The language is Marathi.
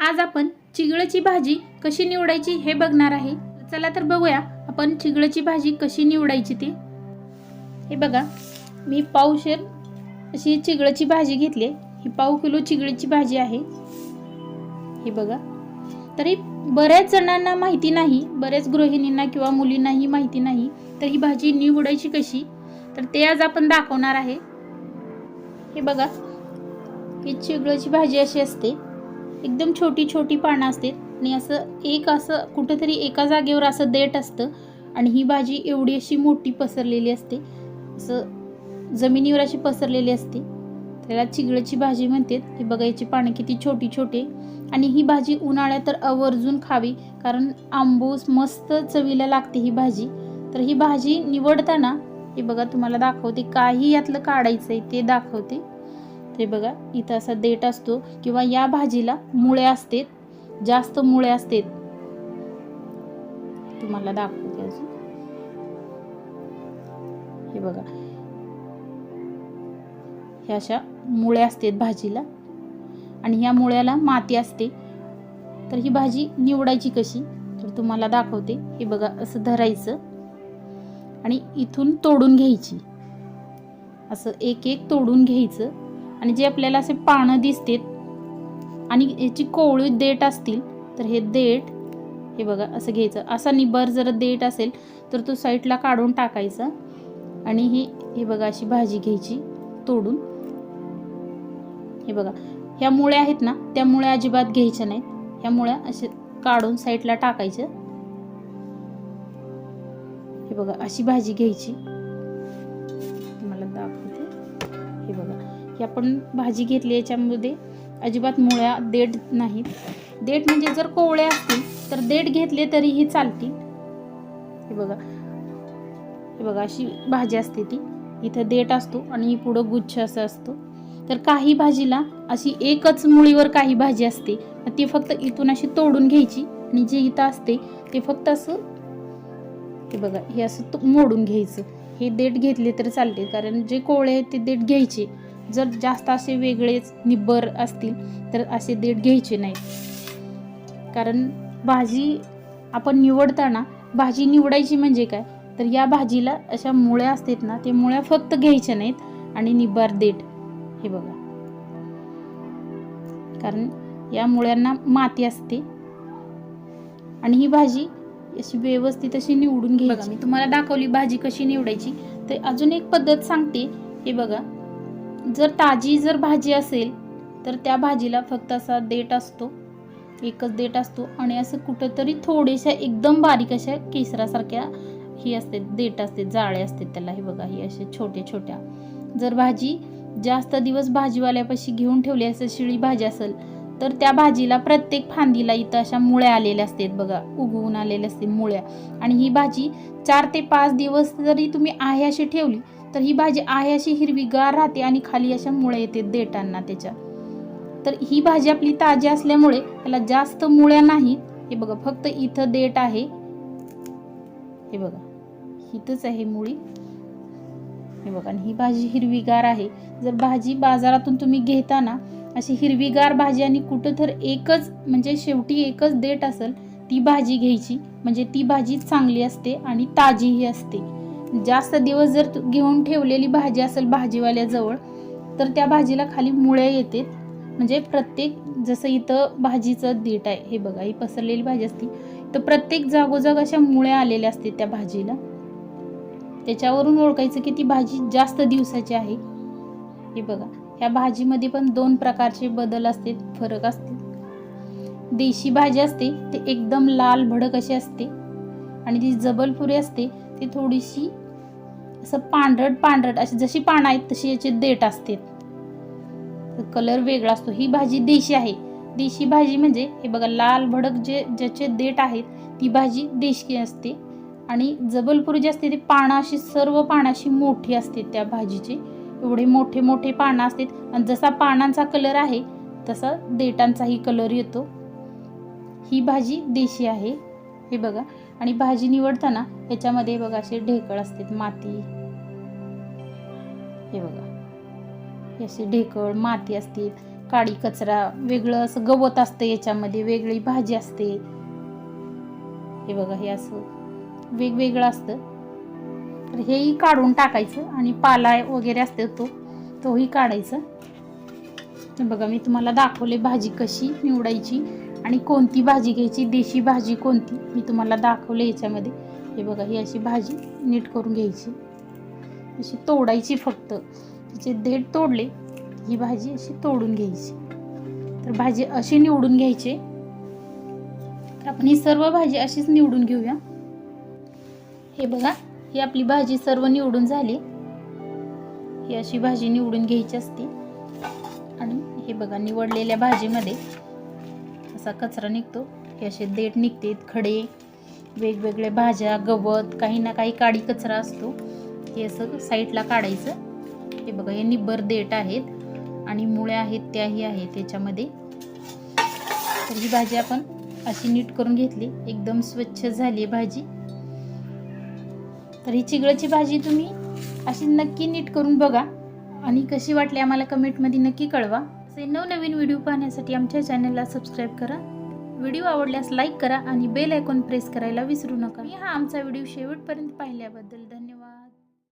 आज आपण चिगळाची भाजी कशी निवडायची हे बघणार आहे। चला तर बघूया आपण चिगळाची भाजी कशी निवडायची ते। हे बघा, मी पावशेर अशी चिगळाची भाजी घेतली। ही पाव किलो चिगळाची भाजी आहे। हे बघा, तरी बऱ्याच जणांना माहिती नाही, बऱ्याच गृहिणींना किंवा मुलींनाही माहिती नाही तर ही भाजी निवडायची कशी, तर ते आज आपण दाखवणार आहे। हे बघा, ही चिगळाची भाजी अशी असते, एकदम छोटी छोटी पानं असतात आणि असं कुठेतरी एका जागेवर असं देठ असतं आणि ही भाजी एवढी अशी मोठी पसरलेली असते, असं जमिनीवर अशी पसरलेली असते, त्याला चिगळाची भाजी म्हणतात। हे बघा, याची पानं किती छोटी छोटी आणि ही भाजी उन्हाळ्यात तर आवर्जून खावी, कारण आंबूस मस्त चवीला लागते ही भाजी। तर ही भाजी निवडताना हे बघा, तुम्हाला दाखवते, काही यातलं काढायचंय ते दाखवते। हे बघा, इथं असा देठ असतो किंवा या भाजीला मुळे असतात, जास्त मुळे असतात, तुम्हाला दाखवते अजून। हे बघा, ह्या अशा मुळे असतात भाजीला आणि ह्या मुळ्याला माती असते। तर ही भाजी निवडायची कशी तर तुम्हाला दाखवते। हे बघा, असं धरायचं आणि इथून तोडून घ्यायची, असं एक एक तोडून घ्यायचं आणि जे आपल्याला असे पानं दिसतात आणि याची कोवळी देठ असतील तर हे देठ हे बघा असं घ्यायचं। असा निबर जर देठ असेल तर तो साईडला काढून टाकायचा आणि हे बघा, अशी भाजी घ्यायची तोडून। हे बघा, ह्या मुळ्या आहेत ना, त्या मुळ्या अजिबात घ्यायच्या नाहीत, ह्या मुळ्या असे काढून साईडला टाकायच्या। हे बघा, अशी भाजी घ्यायची, तुम्हाला दाखवते। हे बघा, ही आपण भाजी घेतली, याच्यामध्ये अजिबात मुळ्या देठ नाहीत। देठ म्हणजे जर कोवळे असतील तर देठ घेतले तरीही चालतील। हे बघा, हे बघा, अशी भाजी असते ती, इथं देठ असतो आणि पुढं गुच्छ असं असतो। तर काही भाजीला अशी एकच मुळीवर काही भाजी असते, ती फक्त इथून अशी तोडून घ्यायची आणि जे इथं असते ते फक्त असं हे बघा, हे असं मोडून घ्यायचं। हे देठ घेतले तर चालते, कारण जे कोवळे आहेत ते देठ घ्यायचे, जर जास्त असे वेगळेच निब्बर असतील तर असे देठ घ्यायचे नाहीत। कारण भाजी आपण निवडताना, भाजी निवडायची म्हणजे काय तर या भाजीला अशा मुळ्या असतात ना, ते मुळ्या फक्त घ्यायच्या नाहीत आणि निब्बर देठ। हे बघा, कारण या मुळ्यांना माती असते आणि ही भाजी अशी व्यवस्थित अशी निवडून घ्यायची। मी तुम्हाला दाखवली भाजी कशी निवडायची, तर अजून एक पद्धत सांगते। हे बघा, जर ताजी जर भाजी असेल तर त्या भाजीला फक्त असा देठ असतो, एकच देठ असतो आणि असं कुठंतरी थोडेशा एकदम बारीक अशा केसरासारख्या ही असते, देठ असते, जाळे असते त्याला। हे बघा, ही अशा छोट्या छोट्या। जर भाजी जास्त दिवस भाजीवाल्यापाशी घेऊन ठेवली, असं शिळी भाजी असेल तर त्या भाजीला प्रत्येक फांदीला इथं अशा मुळ्या आलेल्या असतात बघा, उगवून आलेल्या असतात मुळ्या। आणि ही भाजी 4 ते 5 दिवस जरी तुम्ही आहे अशी ठेवली तर ही भाजी आहे अशी हिरवीगार राहते आणि खाली अशा मुळ्या येते देठांना त्याच्या। तर ही भाजी आपली ताजी असल्यामुळे त्याला जास्त मुळ्या नाहीत। हे बघा, फक्त इथं देठ आहे, हे बघा, इथंच आहे मुळी। हे बघा, आणि ही भाजी हिरवीगार आहे। जर भाजी बाजारातून तुम्ही घेताना अशी हिरवीगार भाजी आणि कुठं तर एकच म्हणजे शेवटी एकच देठ असेल ती भाजी घ्यायची, म्हणजे ती भाजी चांगली असते आणि ताजीही असते। जास्त दिवस जर घेऊन ठेवलेली भाजी असेल भाजीवाल्याजवळ तर त्या भाजीला खाली मुळ्या येतात, म्हणजे प्रत्येक, जसं इथं भाजीचं देठ आहे, हे बघा, ही पसरलेली भाजी असते तर प्रत्येक जागोजाग अशा मुळ्या आलेल्या असतात त्या भाजीला। त्याच्यावरून ओळखायचं की ती भाजी जास्त दिवसाची आहे। हे बघा, ह्या भाजीमध्ये पण 2 प्रकारचे बदल असते, फरक असते। देशी भाजी असते ते एकदम लाल भडक अशी असते आणि ती जबलपुरी असते ती थोडीशी असं पांढरट पांढरट, अशी जशी पानं आहेत तशी याचे देठ असतात, कलर वेगळा असतो। ही भाजी देशी आहे। देशी भाजी म्हणजे हे बघा, लाल भडक ज्याचे देठ आहेत ती भाजी देशी असते आणि जबलपुरी जी असते ती पानं अशी, सर्व पानं अशी मोठी असते त्या भाजीचे, एवढे मोठे मोठे पानं असतात आणि जसा पानांचा कलर आहे तसा देठांचाही कलर येतो। ही भाजी देशी आहे। हे बघा, आणि भाजी निवडताना याच्यामध्ये बघा असे ढेकळ असतात, माती। हे बघा, हे असे ढेकळ माती असते, काडी कचरा, वेगळं असं गवत असतं याच्यामध्ये, वेगळी भाजी असते. हे बघा, हे असं वेगवेगळं असतं. तर हेही काढून टाकायचं आणि पाला वगैरे असते तोही काढायचा. हे बघा, मी तुम्हाला दाखवले भाजी कशी निवडायची आणि कोणती भाजी घ्यायची, देशी भाजी कोणती मी तुम्हाला दाखवले याच्यामध्ये. हे बघा, ही अशी भाजी नीट करून घ्यायची, अशी तोडायची. फक्त तिचे देठ तोडले, ही भाजी अशी तोडून घ्यायची. तर भाजी अशी निवडून घ्यायची. तर आपण ही सर्व भाजी अशीच निवडून घेऊया. हे बघा, ही आपली भाजी सर्व निवडून झाली. ही अशी भाजी निवडून घ्यायची असते. आणि हे बघा, निवडलेल्या भाजीमध्ये असा कचरा निघतो. हे असे देठ निघते, खडे, वेगवेगळ्या भाज्या, गवत, काही ना काही काडी कचरा असतो. हे असं साईडला काढायचं. हे बघा, हे निब्बर देठ आहेत आणि मुळ्या आहेत, त्याही आहेत याच्यामध्ये. तर ही भाजी आपण अशी नीट करून घेतली, एकदम स्वच्छ झाली भाजी. तर ही चिगळाची भाजी तुम्ही अशी नक्की नीट करून बघा आणि कशी वाटली आम्हाला कमेंटमध्ये नक्की कळवा. असे नवनवीन व्हिडिओ पाहण्यासाठी आमच्या चॅनलला सबस्क्राईब करा. व्हिडिओ आवडल्यास लाईक करा आणि बेल आयकॉन प्रेस करायला विसरू नका. हा आमचा व्हिडिओ शेवटपर्यंत पाहिल्याबद्दल धन्यवाद.